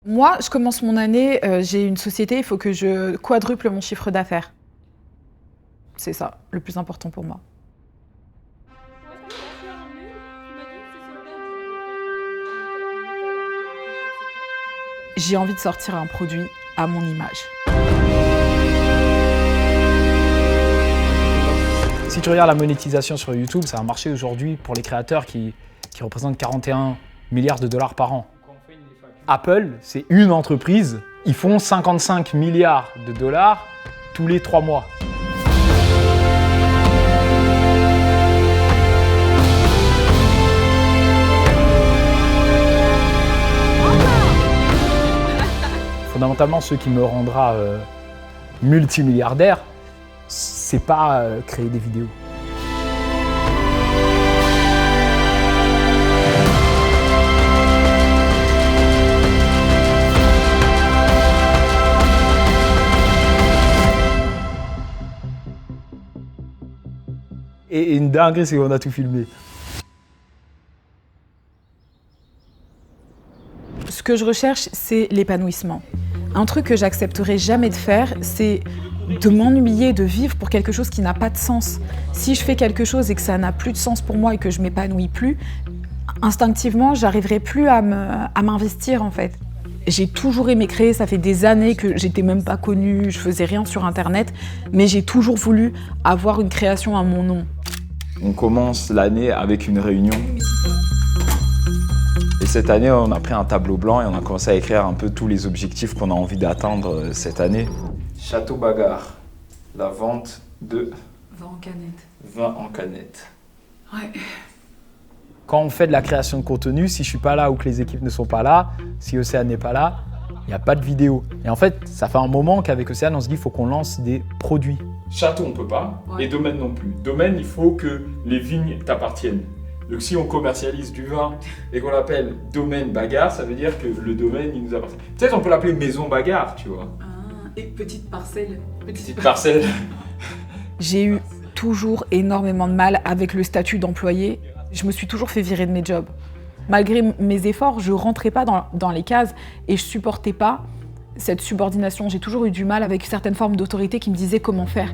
Moi, je commence mon année, j'ai une société, il faut que je quadruple mon chiffre d'affaires. C'est ça, le plus important pour moi. J'ai envie de sortir un produit à mon image. Si tu regardes la monétisation sur YouTube, c'est un marché aujourd'hui pour les créateurs qui représente 41 milliards de dollars par an. Apple, c'est une entreprise, ils font 55 milliards de dollars tous les 3 mois. Fondamentalement, ce qui me rendra multimilliardaire, c'est pas créer des vidéos. Et une dinguerie, c'est qu'on a tout filmé. Ce que je recherche, c'est l'épanouissement. Un truc que j'accepterai jamais de faire, c'est de m'ennuyer, de vivre pour quelque chose qui n'a pas de sens. Si je fais quelque chose et que ça n'a plus de sens pour moi et que je m'épanouis plus, instinctivement, j'arriverai plus à m'investir en fait. J'ai toujours aimé créer, ça fait des années que j'étais même pas connue, je faisais rien sur internet, mais j'ai toujours voulu avoir une création à mon nom. On commence l'année avec une réunion. Et cette année, on a pris un tableau blanc et on a commencé à écrire un peu tous les objectifs qu'on a envie d'atteindre cette année. Château Bagarre, la vente de Vin en canette. vin en canette. Ouais. Quand on fait de la création de contenu, si je suis pas là ou que les équipes ne sont pas là, si Océane n'est pas là, il n'y a pas de vidéo. Et en fait, ça fait un moment qu'avec Océane, on se dit qu'il faut qu'on lance des produits. Château, on peut pas, Ouais. et domaine non plus. Domaine, il faut que les vignes t'appartiennent. Donc si on commercialise du vin et qu'on l'appelle domaine bagarre, ça veut dire que le domaine, il nous appartient. Peut-être on peut l'appeler maison bagarre, tu vois. Et petite parcelle. Petite parcelle. J'ai eu toujours énormément de mal avec le statut d'employé. Je me suis toujours fait virer de mes jobs. Malgré mes efforts, je rentrais pas dans les cases et je supportais pas cette subordination. J'ai toujours eu du mal avec certaines formes d'autorité qui me disaient comment faire.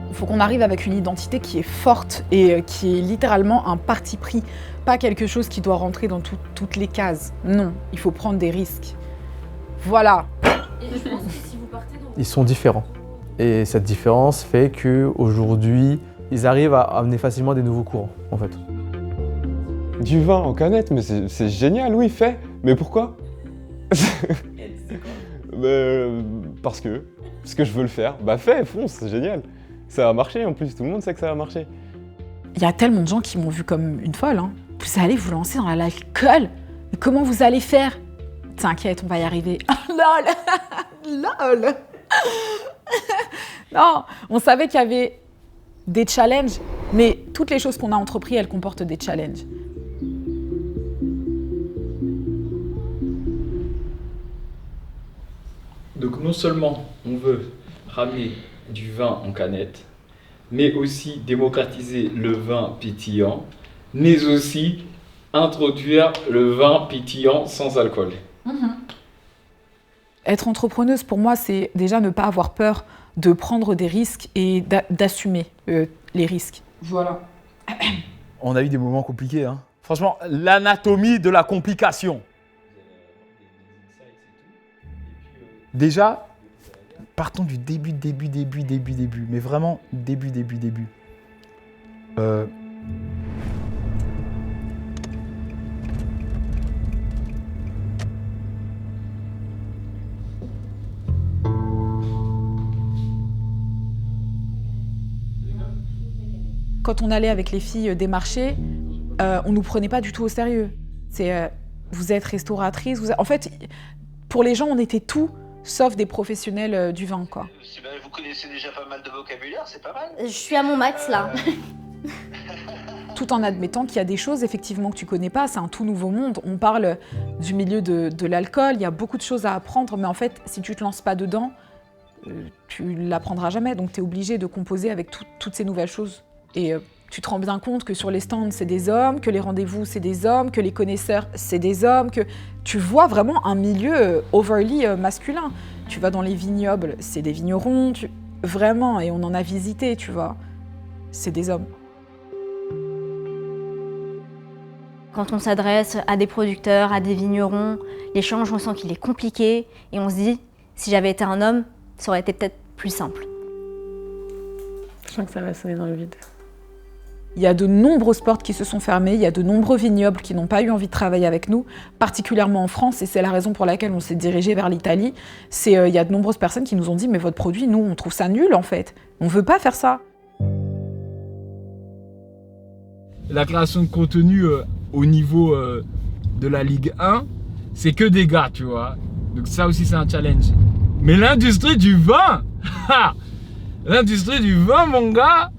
Il faut qu'on arrive avec une identité qui est forte et qui est littéralement un parti pris, pas quelque chose qui doit rentrer dans toutes les cases. Non, il faut prendre des risques. Voilà. Ils sont différents. Et cette différence fait qu'aujourd'hui, ils arrivent à amener facilement des nouveaux courants, en fait. Du vin en canette, mais c'est génial, oui, fais. Mais pourquoi? Parce que je veux le faire. Bah fais, fonce, c'est génial. Ça va marcher en plus, tout le monde sait que ça va marcher. Il y a tellement de gens qui m'ont vue comme une folle. Hein. Vous allez vous lancer dans l'alcool? Mais comment vous allez faire? T'inquiète, on va y arriver. Lol. Lol. Non, on savait qu'il y avait des challenges, mais toutes les choses qu'on a entreprises, elles comportent des challenges. Donc non seulement on veut ramener du vin en canette, mais aussi démocratiser le vin pétillant, mais aussi introduire le vin pétillant sans alcool. Être entrepreneuse, pour moi, c'est déjà ne pas avoir peur de prendre des risques et d'assumer les risques. Voilà. On a eu des moments compliqués. Hein. Franchement, l'anatomie de la complication. Déjà, partons du début. Mais vraiment, début. Quand on allait avec les filles des marchés, on nous prenait pas du tout au sérieux. C'est vous êtes restauratrice, En fait, pour les gens, on était tout sauf des professionnels du vin, quoi. Vous connaissez déjà pas mal de vocabulaire, c'est pas mal. Je suis à mon max là. Tout en admettant qu'il y a des choses effectivement que tu connais pas, c'est un tout nouveau monde. On parle du milieu de l'alcool, il y a beaucoup de choses à apprendre, mais en fait, si tu te lances pas dedans, tu l'apprendras jamais. Donc tu es obligé de composer avec toutes ces nouvelles choses. Et tu te rends bien compte que sur les stands, c'est des hommes, que les rendez-vous, c'est des hommes, que les connaisseurs, c'est des hommes, que tu vois vraiment un milieu overly masculin. Tu vas dans les vignobles, c'est des vignerons, vraiment, et on en a visité, tu vois. C'est des hommes. Quand on s'adresse à des producteurs, à des vignerons, l'échange, on sent qu'il est compliqué et on se dit, si j'avais été un homme, ça aurait été peut-être plus simple. Je sens que ça va sonner dans le vide. Il y a de nombreuses portes qui se sont fermées, il y a de nombreux vignobles qui n'ont pas eu envie de travailler avec nous, particulièrement en France, et c'est la raison pour laquelle on s'est dirigé vers l'Italie. Il y a de nombreuses personnes qui nous ont dit « mais votre produit, nous, on trouve ça nul en fait, on ne veut pas faire ça ». La création de contenu au niveau de la Ligue 1, c'est que des gars, tu vois. Donc ça aussi, c'est un challenge. Mais l'industrie du vin, l'industrie du vin, mon gars.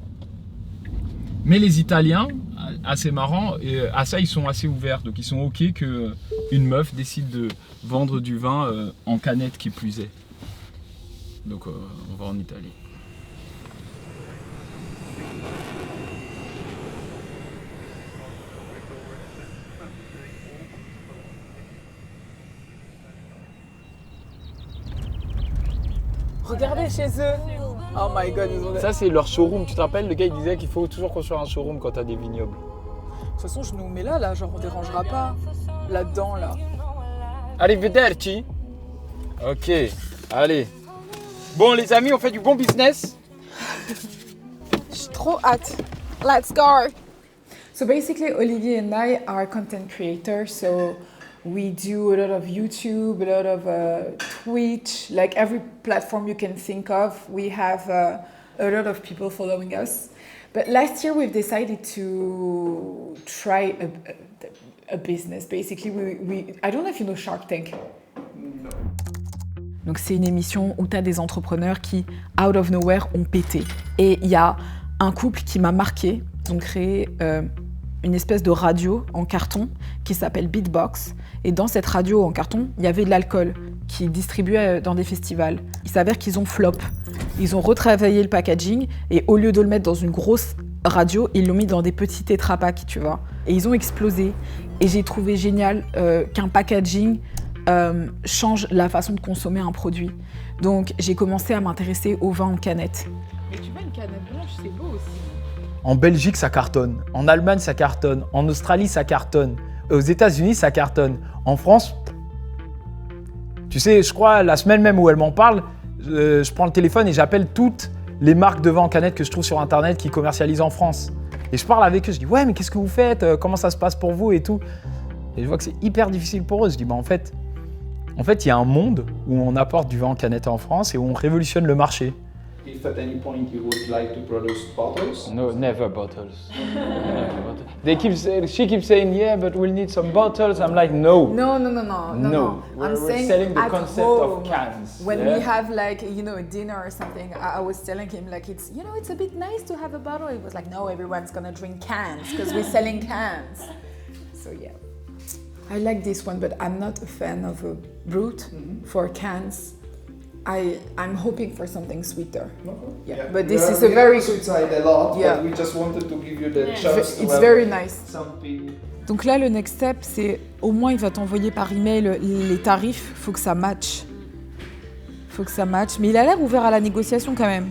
Mais les Italiens, assez marrant, et à ça, ils sont assez ouverts. Donc ils sont OK qu'une meuf décide de vendre du vin en canette qui plus est. Donc on va en Italie. Regardez chez eux. Oh my god, ils ont... Ça, c'est leur showroom. Tu te rappelles, le gars, il disait qu'il faut toujours construire un showroom quand t'as des vignobles. De toute façon, je nous mets là, genre on dérangera pas. Là-dedans, là. Arrivederci. Ok, allez. Bon, les amis, on fait du bon business. J'ai trop hâte. Let's go. So basically, Olivier and I are content creators. So we do a lot of YouTube, a lot of Twitch, like every platform you can think of. We have a lot of people following us. But last year we've decided to try a business. Basically, I don't know if you know Shark Tank. No. Donc c'est une émission où tu as des entrepreneurs qui, out of nowhere, ont pété. Et il y a un couple qui m'a marqué. Ils ont créé une espèce de radio en carton qui s'appelle Beatbox. Et dans cette radio en carton, il y avait de l'alcool qui distribuait dans des festivals. Il s'avère qu'ils ont flop. Ils ont retravaillé le packaging et au lieu de le mettre dans une grosse radio, ils l'ont mis dans des petits Tetra Pak, tu vois. Et ils ont explosé. Et j'ai trouvé génial qu'un packaging change la façon de consommer un produit. Donc j'ai commencé à m'intéresser au vin en canette. Mais tu vois, une canette blanche, c'est beau aussi. En Belgique, ça cartonne. En Allemagne, ça cartonne. En Australie, ça cartonne. Aux États-Unis, ça cartonne. En France, tu sais, je crois, la semaine même où elle m'en parle, je prends le téléphone et j'appelle toutes les marques de vin en canette que je trouve sur Internet qui commercialisent en France. Et je parle avec eux, je dis « Ouais, mais qu'est-ce que vous faites? Comment ça se passe pour vous et tout ?» Et je vois que c'est hyper difficile pour eux. Je dis « Bah en fait, il y a un monde où on apporte du vin en canette en France et où on révolutionne le marché. » If at any point you would like to produce bottles? No, never bottles. She keeps saying, yeah, but we'll need some bottles. I'm like, no. No. We're selling the concept of cans. When we have like, a dinner or something, I was telling him like, it's a bit nice to have a bottle. He was like, no, everyone's gonna drink cans because we're selling cans. So yeah. I like this one, but I'm not a fan of a brut for cans. I'm hoping for something sweeter. Yeah, but this is a very sweet side a lot. Yeah. But we just wanted to give you the chance. It's very nice. Something. Donc là, le next step, c'est au moins il va t'envoyer par email les tarifs. Faut que ça matche. Mais il a l'air ouvert à la négociation quand même.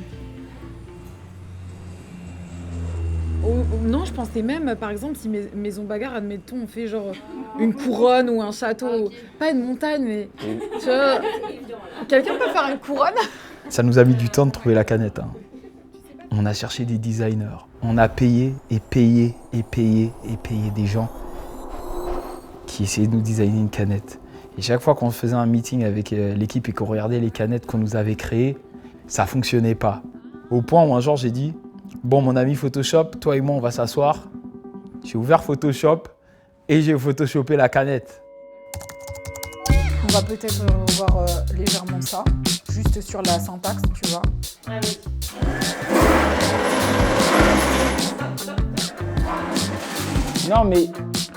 Non, je pensais même, par exemple, si Maison Bagarre, admettons, on fait genre une couronne ou un château, pas une montagne, mais tu vois, quelqu'un peut faire une couronne? Ça nous a mis du temps de trouver la canette. Hein. On a cherché des designers, on a payé des gens qui essayaient de nous designer une canette. Et chaque fois qu'on faisait un meeting avec l'équipe et qu'on regardait les canettes qu'on nous avait créées, ça fonctionnait pas. Au point où un jour j'ai dit, bon, mon ami Photoshop, toi et moi, on va s'asseoir. J'ai ouvert Photoshop et j'ai photoshopé la canette. On va peut-être revoir légèrement ça, juste sur la syntaxe, tu vois. Ah oui. Non mais,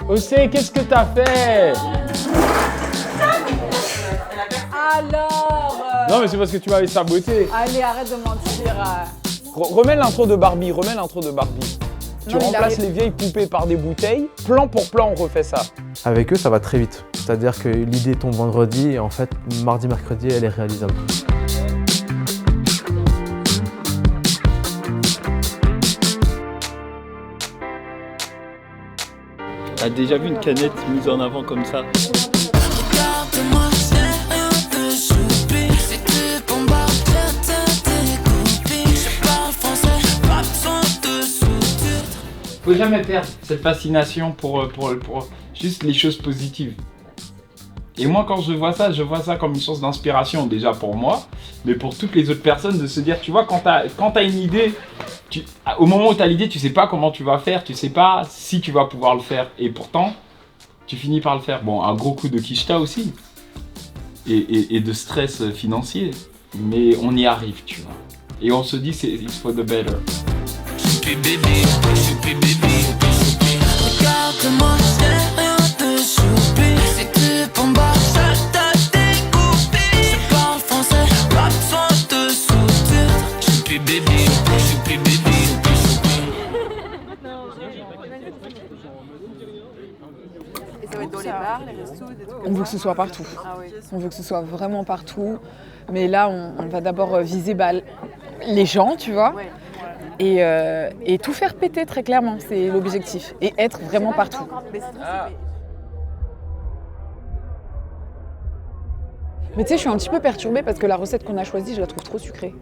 Océ, qu'est-ce que t'as fait? Alors Non mais c'est parce que tu m'avais saboté. Allez, arrête de mentir. Remets l'intro de Barbie, Tu remplaces les vieilles poupées par des bouteilles, plan pour plan, on refait ça. Avec eux, ça va très vite. C'est-à-dire que l'idée tombe vendredi et en fait, mardi, mercredi, elle est réalisable. T'as déjà vu une canette mise en avant comme ça? Faut jamais perdre cette fascination pour juste les choses positives. Et moi, quand je vois ça comme une source d'inspiration déjà pour moi, mais pour toutes les autres personnes, de se dire, tu vois, quand t'as une idée, au moment où t'as l'idée, tu sais pas comment tu vas faire, tu sais pas si tu vas pouvoir le faire. Et pourtant, tu finis par le faire. Bon, un gros coup de quicheta aussi. Et de stress financier. Mais on y arrive, tu vois. Et on se dit, c'est it's for the better. Regarde-moi, j'ai rien de choupi. C'est que pour moi, je t'ai découpé. Je parle français, pas besoin de sous-titres. Choupi bébé, choupi bébé, Et ça va être dans les bars, les restos, des trucs comme ça. On veut que ce soit partout. On veut que ce soit vraiment partout. Mais là, on va d'abord viser les gens, tu vois. Et tout faire péter très clairement, c'est l'objectif. Et être vraiment partout. Mais tu sais, je suis un petit peu perturbée parce que la recette qu'on a choisie, je la trouve trop sucrée.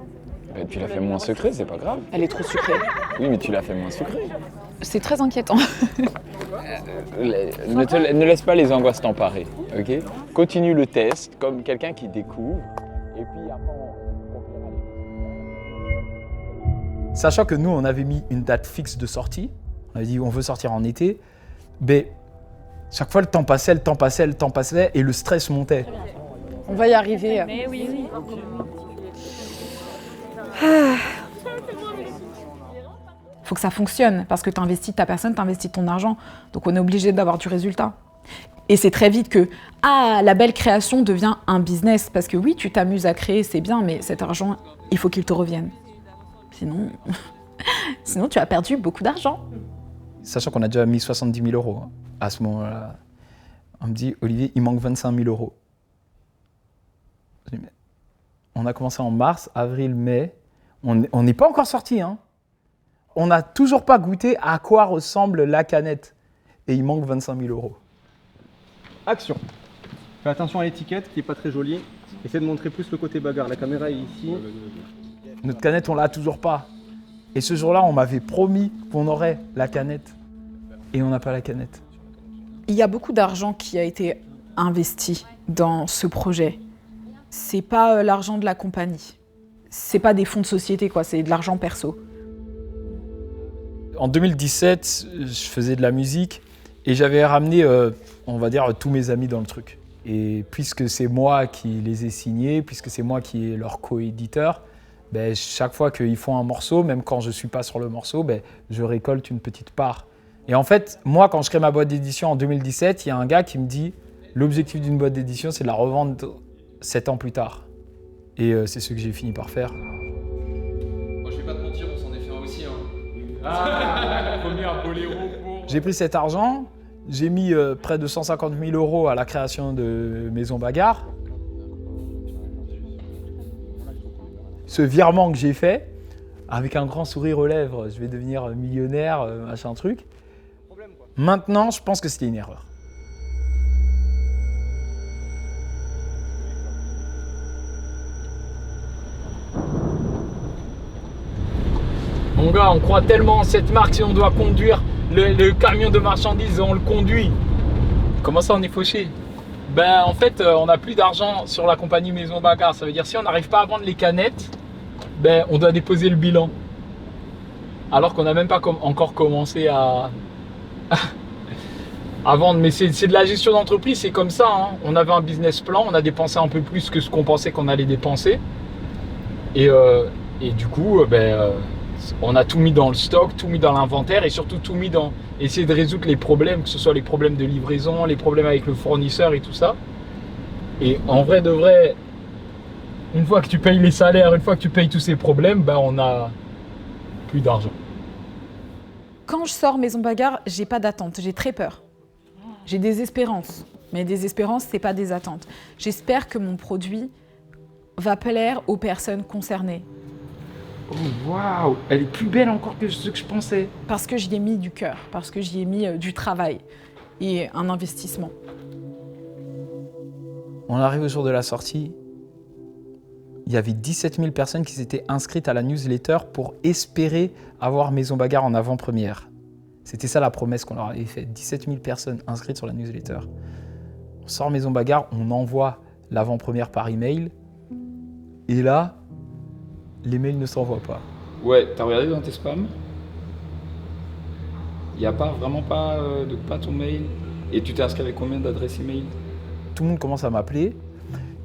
Bah, tu l'as fait moins sucré, c'est pas grave. Elle est trop sucrée. Oui, mais tu l'as fait moins sucré. C'est très inquiétant. Ne laisse pas les angoisses t'emparer, ok? Continue le test comme quelqu'un qui découvre. Et puis après, on complètera les... Sachant que nous, on avait mis une date fixe de sortie, on avait dit on veut sortir en été, mais chaque fois le temps passait et le stress montait. On va y arriver. Mais oui. Faut que ça fonctionne parce que tu investis ta personne, tu investis ton argent. Donc on est obligé d'avoir du résultat. Et c'est très vite que la belle création devient un business. Parce que oui, tu t'amuses à créer, c'est bien, mais cet argent, il faut qu'il te revienne. Sinon tu as perdu beaucoup d'argent. Sachant qu'on a déjà mis 70 000 € à ce moment-là. On me dit, Olivier, il manque 25 000 €. On a commencé en mars, avril, mai. On n'est pas encore sorti, hein. On n'a toujours pas goûté à quoi ressemble la canette. Et il manque 25 000 €. Action. Fais attention à l'étiquette qui n'est pas très jolie. Essaie de montrer plus le côté bagarre. La caméra est ici. Notre canette, on l'a toujours pas. Et ce jour-là, on m'avait promis qu'on aurait la canette. Et on n'a pas la canette. Il y a beaucoup d'argent qui a été investi dans ce projet. C'est pas l'argent de la compagnie. C'est pas des fonds de société, quoi. C'est de l'argent perso. En 2017, je faisais de la musique et j'avais ramené, on va dire, tous mes amis dans le truc. Et puisque c'est moi qui les ai signés, puisque c'est moi qui est leur co-éditeur, ben, chaque fois qu'ils font un morceau, même quand je ne suis pas sur le morceau, ben, je récolte une petite part. Et en fait, moi, quand je crée ma boîte d'édition en 2017, il y a un gars qui me dit « L'objectif d'une boîte d'édition, c'est de la revendre 7 ans plus tard. » Et c'est ce que j'ai fini par faire. Moi, je vais pas te mentir, on s'en est fait un aussi. Premier boléro pour... J'ai pris cet argent, j'ai mis près de 150 000 € à la création de Maison Bagarre. Ce virement que j'ai fait, avec un grand sourire aux lèvres, je vais devenir millionnaire, machin truc. Maintenant, je pense que c'était une erreur. Mon gars, on croit tellement en cette marque, si on doit conduire le camion de marchandises, on le conduit. Comment ça, on est fauché? Ben, en fait, on n'a plus d'argent sur la compagnie Maison Bagarre. Ça veut dire si on n'arrive pas à vendre les canettes, ben, on doit déposer le bilan. Alors qu'on n'a même pas encore commencé à vendre. Mais c'est de la gestion d'entreprise, c'est comme ça. Hein. On avait un business plan, on a dépensé un peu plus que ce qu'on pensait qu'on allait dépenser. Et du coup, on a tout mis dans le stock, tout mis dans l'inventaire et surtout tout mis dans essayer de résoudre les problèmes, que ce soit les problèmes de livraison, les problèmes avec le fournisseur et tout ça. Et en vrai de vrai, une fois que tu payes les salaires, une fois que tu payes tous ces problèmes, ben on a plus d'argent. Quand je sors Maison Bagarre, j'ai pas d'attente, j'ai très peur. J'ai des espérances, mais des espérances, c'est pas des attentes. J'espère que mon produit va plaire aux personnes concernées. Oh waouh, elle est plus belle encore que ce que je pensais. Parce que j'y ai mis du cœur, parce que j'y ai mis du travail et un investissement. On arrive au jour de la sortie. Il y avait 17 000 personnes qui s'étaient inscrites à la newsletter pour espérer avoir Maison Bagarre en avant-première. C'était ça la promesse qu'on leur avait faite. 17 000 personnes inscrites sur la newsletter. On sort Maison Bagarre, on envoie l'avant-première par email. Et là, les mails ne s'envoient pas. Ouais, t'as regardé dans tes spams? Il n'y a vraiment pas ton mail. Et tu t'es inscrit avec combien d'adresses email? Tout le monde commence à m'appeler.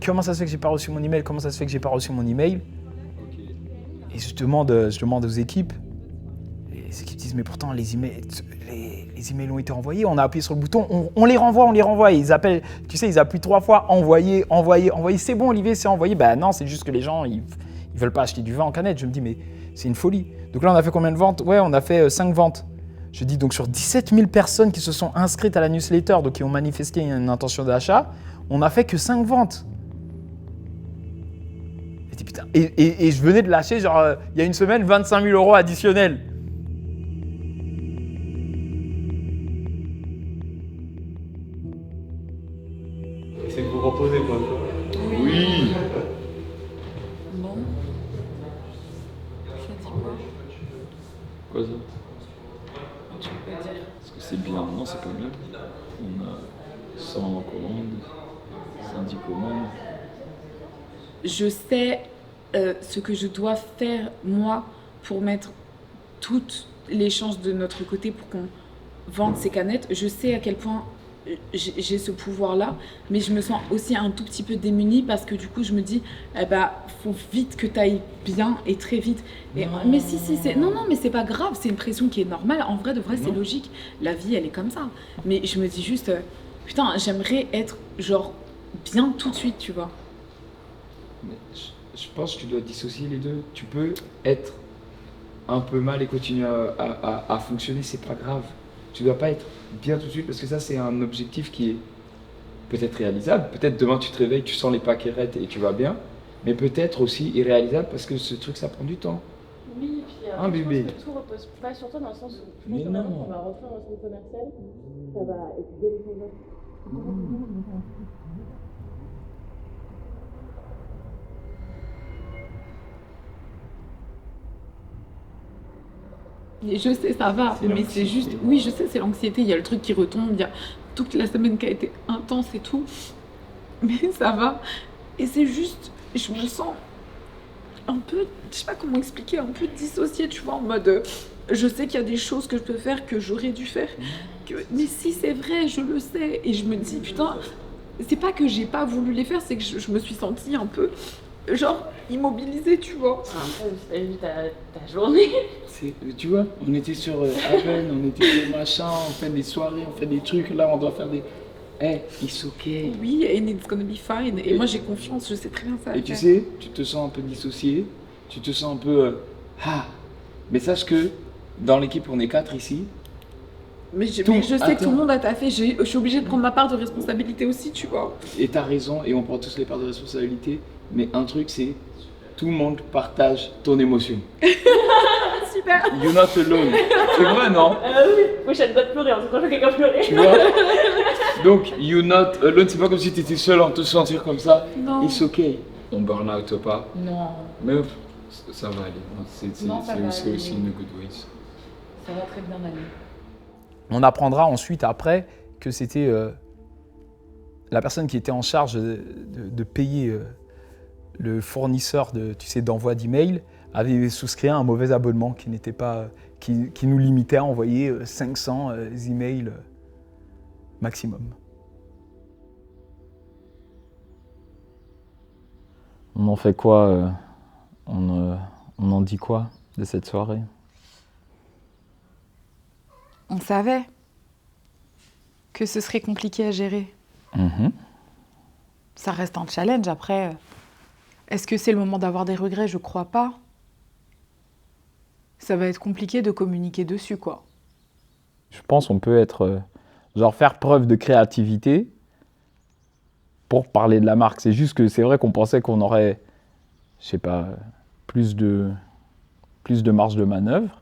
Comment ça se fait que j'ai pas reçu mon email? Comment ça se fait que j'ai pas reçu mon email? Et je demande aux équipes. Les équipes disent mais pourtant les emails ont été envoyés. On a appuyé sur le bouton, on les renvoie. Et ils appellent, tu sais, ils appuient 3 fois, envoyer. C'est bon Olivier, c'est envoyé. Ben non, c'est juste que les gens ils veulent pas acheter du vin en canette. Je me dis mais c'est une folie. Donc là on a fait combien de ventes? Ouais, on a fait 5 ventes. Je dis donc sur 17 000 personnes qui se sont inscrites à la newsletter, donc qui ont manifesté une intention d'achat, on n'a fait que 5 ventes. Et, putain, et je venais de lâcher, genre, il y a une semaine, 25 000 € additionnels. C'est que vous reposez, quoi. Oui. Bon. Je dis quoi? Quoi ça? Tu peux pas dire. Est-ce que c'est bien? Non, c'est pas bien. On a 100 commandes, 110 commandes. Je sais ce que je dois faire, moi, pour mettre toutes les chances de notre côté pour qu'on vende ces canettes. Je sais à quel point j'ai ce pouvoir-là, mais je me sens aussi un tout petit peu démunie parce que du coup, je me dis, faut vite que tu ailles bien et très vite. Et, mais si, c'est... Non, mais c'est pas grave, c'est une pression qui est normale. En vrai, de vrai, c'est logique. La vie, elle est comme ça. Mais je me dis juste, putain, j'aimerais être, genre, bien tout de suite, tu vois. Mais je pense que tu dois dissocier les deux. Tu peux être un peu mal et continuer à fonctionner, c'est pas grave. Tu dois pas être bien tout de suite parce que ça c'est un objectif qui est peut-être réalisable. Peut-être demain tu te réveilles, tu sens les paquerettes et tu vas bien, mais peut-être aussi irréalisable parce que ce truc ça prend du temps. Oui, puis je bébé. pense que tout repose pas sur toi dans le sens où je Mais pense que non. maintenant qu'on va rentrer dans le centre commercial, ça va étudier les choses. Je sais, ça va, mais c'est juste... Oui, je sais, c'est l'anxiété, il y a le truc qui retombe, il y a toute la semaine qui a été intense et tout. Mais ça va. Et c'est juste, je me sens un peu, je sais pas comment expliquer, un peu dissociée, tu vois, en mode... Je sais qu'il y a des choses que je peux faire, que j'aurais dû faire. Mais si c'est vrai, je le sais. Et je me dis, putain, c'est pas que j'ai pas voulu les faire, c'est que je me suis sentie un peu... genre immobilisée, tu vois. T'as vu ta journée. Tu vois, on était sur Aven, on était sur machin, on fait des soirées, on fait des trucs, là on doit faire des... it's okay. Oui, and it's gonna be fine. Et moi j'ai confiance, je sais très bien ça. Et tu sais, tu te sens un peu dissocié, tu te sens un peu... Mais sache que dans l'équipe on est 4 ici. Mais je sais que tout le monde a taffé, je suis obligée de prendre ma part de responsabilité aussi, tu vois. Et t'as raison, et on prend tous les parts de responsabilité, mais un truc c'est, tout le monde partage ton émotion. Super. You're not alone. C'est vrai, non? Oui, moi j'ai le droit de pleurer, en tout cas, je vois quelqu'un pleurer. Tu vois? Donc, you're not alone, c'est pas comme si t'étais seul en te sentir comme ça. Non. It's okay. On burn out pas. Non. Mais ça va aller. C'est aussi une good ways. Ça va très bien aller. On apprendra ensuite, après, que c'était la personne qui était en charge de payer le fournisseur d'envoi d'email avait souscrit un mauvais abonnement qui n'était pas, qui nous limitait à envoyer 500 emails maximum. On en fait quoi on en dit quoi de cette soirée? On savait que ce serait compliqué à gérer. Ça reste un challenge. Après, est-ce que c'est le moment d'avoir des regrets? Je crois pas. Ça va être compliqué de communiquer dessus, quoi. Je pense qu'on peut être, faire preuve de créativité pour parler de la marque. C'est juste que c'est vrai qu'on pensait qu'on aurait, je sais pas, plus de marge de manœuvre.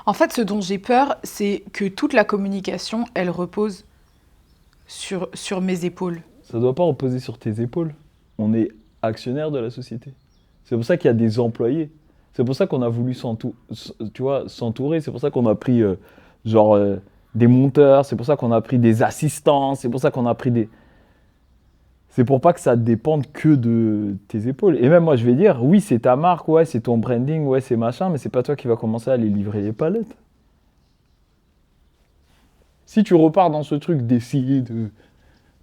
En fait, ce dont j'ai peur, c'est que toute la communication, elle repose sur mes épaules. Ça ne doit pas reposer sur tes épaules. On est actionnaire de la société. C'est pour ça qu'il y a des employés. C'est pour ça qu'on a voulu s'entourer. C'est pour ça qu'on a pris des monteurs. C'est pour ça qu'on a pris des assistants. C'est pour ça qu'on a pris des... C'est pour pas que ça dépende que de tes épaules. Et même moi, je vais dire, oui, c'est ta marque, ouais, c'est ton branding, ouais, c'est machin, mais c'est pas toi qui va commencer à aller livrer les palettes. Si tu repars dans ce truc d'essayer de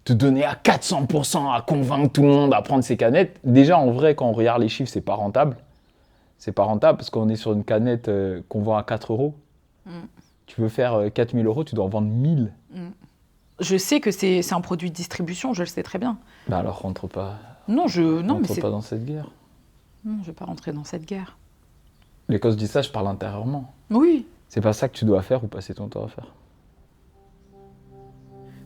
te donner à 400%, à convaincre tout le monde à prendre ces canettes, déjà, en vrai, quand on regarde les chiffres, c'est pas rentable. C'est pas rentable parce qu'on est sur une canette qu'on vend à 4 €. Tu veux faire 4 000 €, tu dois en vendre 1 000. Je sais que c'est un produit de distribution, je le sais très bien. Bah alors rentre pas. Rentre pas dans cette guerre. Non, je vais pas rentrer dans cette guerre. Mais quand je dis ça, je parle intérieurement. Oui. C'est pas ça que tu dois faire ou passer ton temps à faire.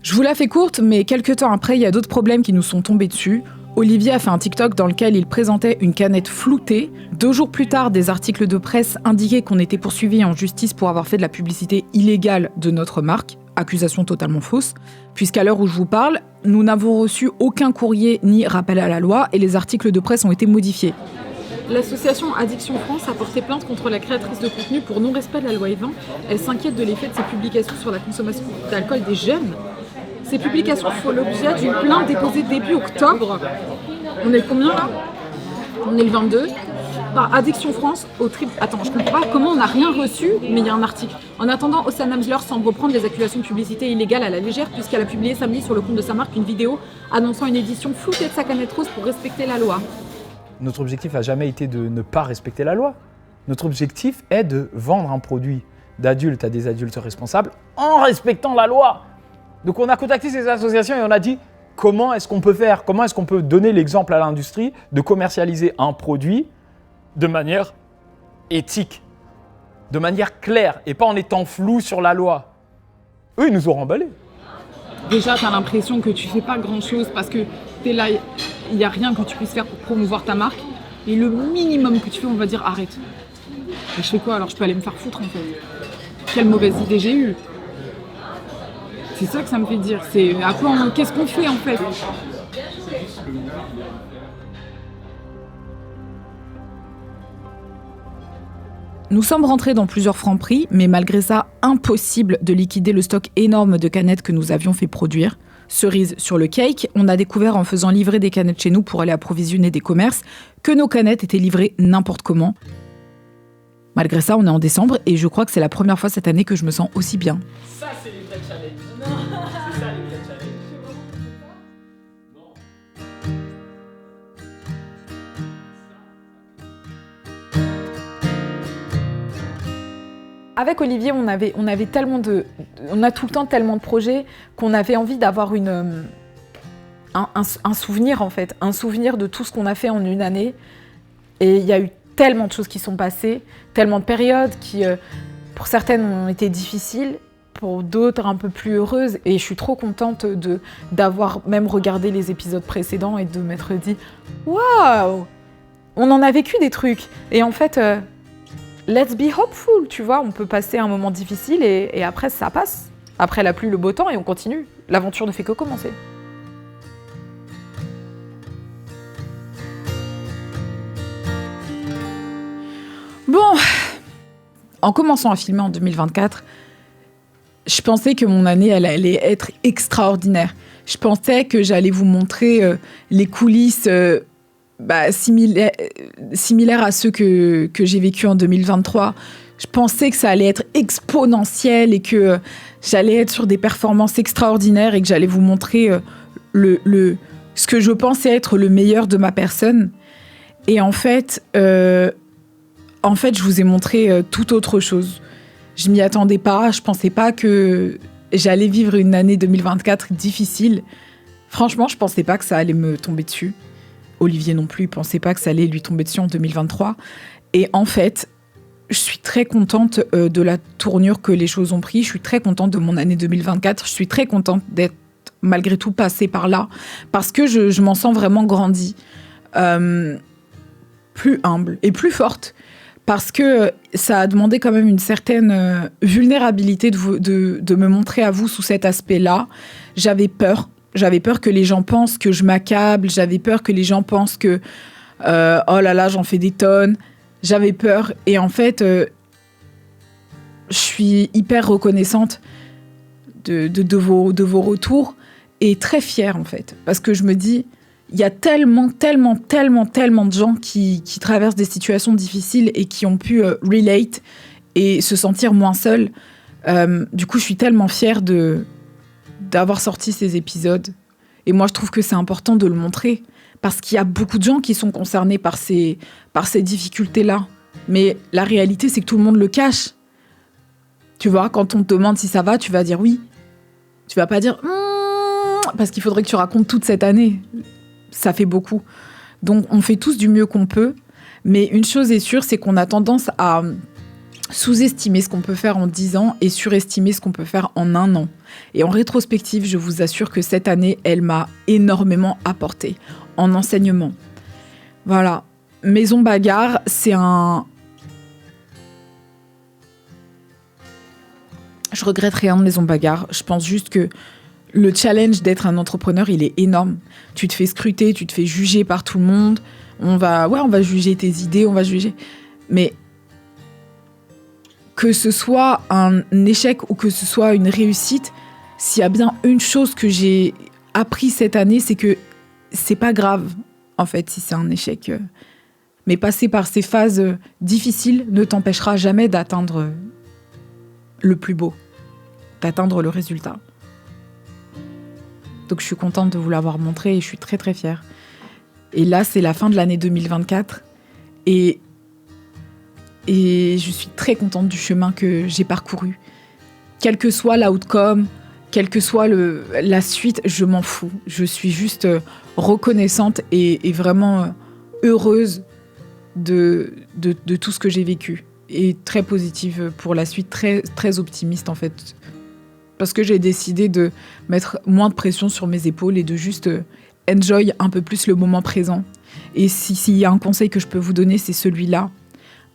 Je vous la fais courte, mais quelques temps après, il y a d'autres problèmes qui nous sont tombés dessus. Olivier a fait un TikTok dans lequel il présentait une canette floutée. 2 jours plus tard, des articles de presse indiquaient qu'on était poursuivi en justice pour avoir fait de la publicité illégale de notre marque. Accusation totalement fausse, puisqu'à l'heure où je vous parle, nous n'avons reçu aucun courrier ni rappel à la loi et les articles de presse ont été modifiés. L'association Addiction France a porté plainte contre la créatrice de contenu pour non-respect de la loi E20. Elle s'inquiète de l'effet de ses publications sur la consommation d'alcool des jeunes. Ces publications font l'objet d'une plainte déposée début octobre. On est combien là ? On est le 22. Par Addiction France au tribunal. Attends, je comprends pas comment on n'a rien reçu, mais il y a un article. En attendant, Ossana Hamsler semble reprendre les accusations de publicité illégale à la légère puisqu'elle a publié samedi sur le compte de sa marque une vidéo annonçant une édition floutée de sa canette rose pour respecter la loi. Notre objectif n'a jamais été de ne pas respecter la loi. Notre objectif est de vendre un produit d'adulte à des adultes responsables en respectant la loi. Donc on a contacté ces associations et on a dit comment est-ce qu'on peut faire, comment est-ce qu'on peut donner l'exemple à l'industrie de commercialiser un produit de manière éthique, de manière claire et pas en étant flou sur la loi. Eux, ils nous ont remballés. Déjà, tu as l'impression que tu fais pas grand-chose parce que tu es là, il n'y a rien que tu puisses faire pour promouvoir ta marque. Et le minimum que tu fais, on va dire arrête. Et je fais quoi alors? Je peux aller me faire foutre en fait. Quelle mauvaise idée j'ai eue. C'est ça que ça me fait dire. C'est à quoi qu'est-ce qu'on fait en fait? Nous sommes rentrés dans plusieurs Franprix, mais malgré ça, impossible de liquider le stock énorme de canettes que nous avions fait produire. Cerise sur le cake, on a découvert en faisant livrer des canettes chez nous pour aller approvisionner des commerces que nos canettes étaient livrées n'importe comment. Malgré ça, on est en décembre et je crois que c'est la première fois cette année que je me sens aussi bien. Ça, c'est les vrais challenges. C'est ça, les vrais challenges. Avec Olivier, on a tout le temps tellement de projets qu'on avait envie d'avoir un souvenir en fait, un souvenir de tout ce qu'on a fait en une année. Et il y a eu tellement de choses qui sont passées, tellement de périodes qui, pour certaines, ont été difficiles, pour d'autres un peu plus heureuses. Et je suis trop contente d'avoir même regardé les épisodes précédents et de m'être dit « Waouh, on en a vécu des trucs !» Et en fait, let's be hopeful, tu vois, on peut passer un moment difficile et après ça passe. Après la pluie, le beau temps et on continue. L'aventure ne fait que commencer. Bon, en commençant à filmer en 2024, je pensais que mon année, elle allait être extraordinaire. Je pensais que j'allais vous montrer les coulisses similaires à ceux que j'ai vécu en 2023. Je pensais que ça allait être exponentiel et que j'allais être sur des performances extraordinaires et que j'allais vous montrer ce que je pensais être le meilleur de ma personne. Et en fait, je vous ai montré tout autre chose. Je m'y attendais pas, je pensais pas que j'allais vivre une année 2024 difficile. Franchement, je pensais pas que ça allait me tomber dessus. Olivier non plus, il pensait pas que ça allait lui tomber dessus en 2023. Et en fait, je suis très contente de la tournure que les choses ont pris. Je suis très contente de mon année 2024. Je suis très contente d'être malgré tout passée par là parce que je m'en sens vraiment grandie, plus humble et plus forte. Parce que ça a demandé quand même une certaine vulnérabilité de me montrer à vous sous cet aspect-là. J'avais peur. J'avais peur que les gens pensent que je m'accable. J'avais peur que les gens pensent que oh là là, j'en fais des tonnes. J'avais peur. Et en fait, je suis hyper reconnaissante de vos retours et très fière en fait. Parce que je me dis... Il y a tellement de gens qui traversent des situations difficiles et qui ont pu relate et se sentir moins seuls. Du coup, je suis tellement fière d'avoir sorti ces épisodes. Et moi, je trouve que c'est important de le montrer parce qu'il y a beaucoup de gens qui sont concernés par ces difficultés-là. Mais la réalité, c'est que tout le monde le cache. Tu vois, quand on te demande si ça va, tu vas dire oui. Tu vas pas dire parce qu'il faudrait que tu racontes toute cette année. Ça fait beaucoup. Donc, on fait tous du mieux qu'on peut. Mais une chose est sûre, c'est qu'on a tendance à sous-estimer ce qu'on peut faire en 10 ans et surestimer ce qu'on peut faire en 1 an. Et en rétrospective, je vous assure que cette année, elle m'a énormément apporté en enseignement. Voilà. Maison Bagarre, c'est un... Je regrette rien de Maison Bagarre. Je pense juste que le challenge d'être un entrepreneur, il est énorme. Tu te fais scruter, tu te fais juger par tout le monde. On va juger tes idées, on va juger. Mais que ce soit un échec ou que ce soit une réussite, s'il y a bien une chose que j'ai appris cette année, c'est que c'est pas grave, en fait, si c'est un échec. Mais passer par ces phases difficiles ne t'empêchera jamais d'atteindre le plus beau, d'atteindre le résultat. Donc je suis contente de vous l'avoir montré et je suis très très fière. Et là, c'est la fin de l'année 2024 et je suis très contente du chemin que j'ai parcouru. Quel que soit l'outcome, quelle que soit la suite, je m'en fous. Je suis juste reconnaissante et vraiment heureuse de tout ce que j'ai vécu. Et très positive pour la suite, très, très optimiste en fait. Parce que j'ai décidé de mettre moins de pression sur mes épaules et de juste enjoy un peu plus le moment présent. Et s'il y a un conseil que je peux vous donner, c'est celui-là.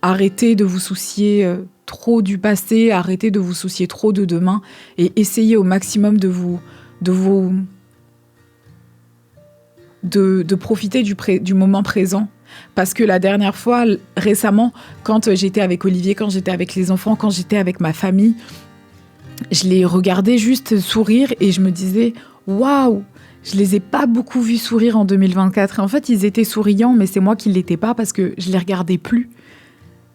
Arrêtez de vous soucier trop du passé, arrêtez de vous soucier trop de demain et essayez au maximum de profiter du moment présent. Parce que la dernière fois, récemment, quand j'étais avec Olivier, quand j'étais avec les enfants, quand j'étais avec ma famille, je les regardais juste sourire et je me disais « Waouh !» Je les ai pas beaucoup vus sourire en 2024. Et en fait, ils étaient souriants, mais c'est moi qui ne l'étais pas parce que je les regardais plus.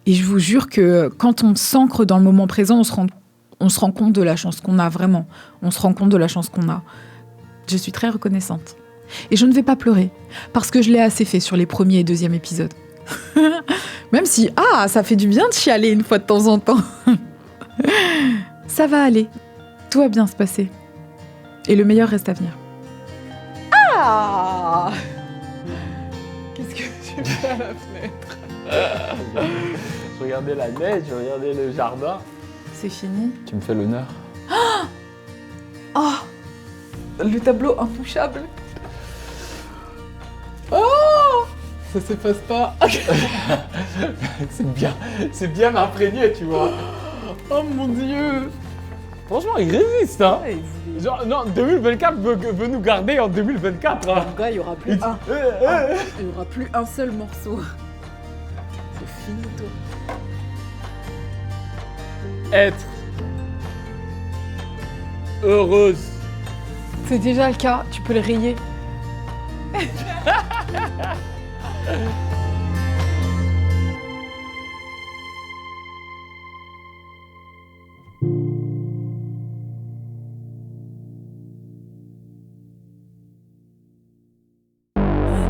Et je vous jure que quand on s'ancre dans le moment présent, on se rend compte de la chance qu'on a, vraiment. On se rend compte de la chance qu'on a. Je suis très reconnaissante. Et je ne vais pas pleurer, parce que je l'ai assez fait sur les premiers et deuxièmes épisodes. Même si, ça fait du bien de chialer une fois de temps en temps. Ça va aller. Tout va bien se passer. Et le meilleur reste à venir. Qu'est-ce que tu fais à la fenêtre? Je regardais la neige, je regardais le jardin. C'est fini. Tu me fais l'honneur. Le tableau intouchable. Oh, ça s'efface pas. c'est bien imprégné, tu vois. Oh mon Dieu. Franchement, il résiste, hein. Ouais, Genre, non, 2024 veut nous garder en 2024. Hein. En gars, il y aura plus un. Il y aura plus un seul morceau. C'est fini, toi. Être heureuse. C'est déjà le cas, tu peux le rayer.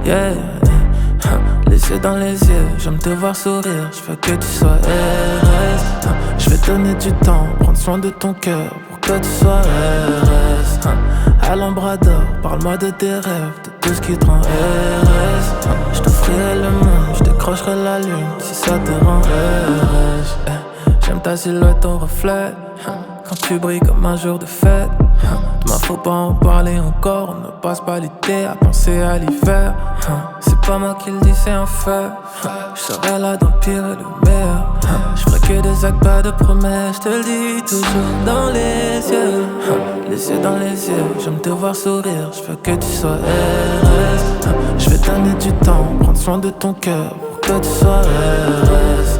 Yeah, les yeux dans les yeux, j'aime te voir sourire, je veux que tu sois heureuse. Je vais donner du temps, prendre soin de ton cœur pour que tu sois heureuse. À l'embrador, parle-moi de tes rêves, de tout ce qui te rend heureuse. Je t'offrirai le monde, je décrocherai la lune si ça te rend heureuse. J'aime ta silhouette, ton reflet, quand tu brilles comme un jour de fête. Demain faut pas en parler encore, on ne passe pas l'été à penser à l'hiver. C'est pas moi qui le dis, c'est un fait. Je serai là dans le pire et le meilleur. Je ferai que des actes, pas de promesses, je te le dis toujours dans les yeux. Les yeux dans les yeux, j'aime te voir sourire, je veux que tu sois heureuse. Je vais donner du temps, prendre soin de ton cœur pour que tu sois heureuse.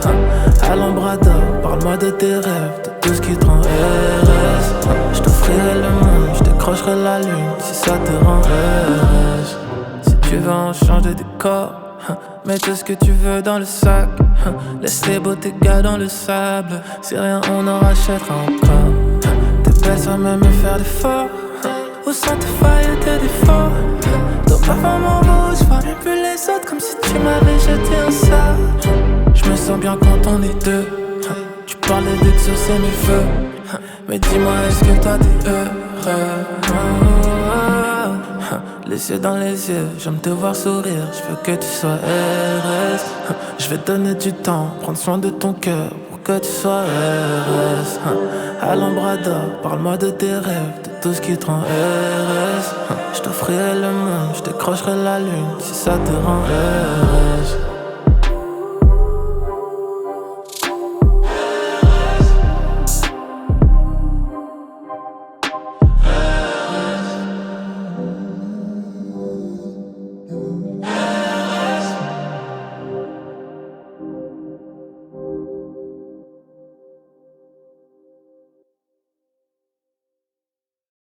À l'embrador, parle-moi de tes rêves, de tout ce qui te rend heureuse. Je t'offrirai le monde, je décrocherai la lune si ça te rend heureuse. Si tu veux on change de décor, mets tout ce que tu veux dans le sac. Laisse les beaux tes gars dans le sable. Si rien on en rachètera encore. T'es belle sans même faire d'efforts. Où sont tes failles et tes défauts? Ton parfum m'envoie, je vois même plus les autres, comme si tu m'avais jeté un sable. Je me sens bien quand on est deux. Tu parlais d'exaucer mes vœux, mais dis-moi est-ce que toi t'es heureux? Les yeux dans les yeux, j'aime te voir sourire, je veux que tu sois heureuse. Je vais te donner du temps, prendre soin de ton cœur pour que tu sois heureuse. À l'embrador, parle-moi de tes rêves, de tout ce qui te rend heureuse. Je t'offrirai le monde, je décrocherai la lune si ça te rend heureuse.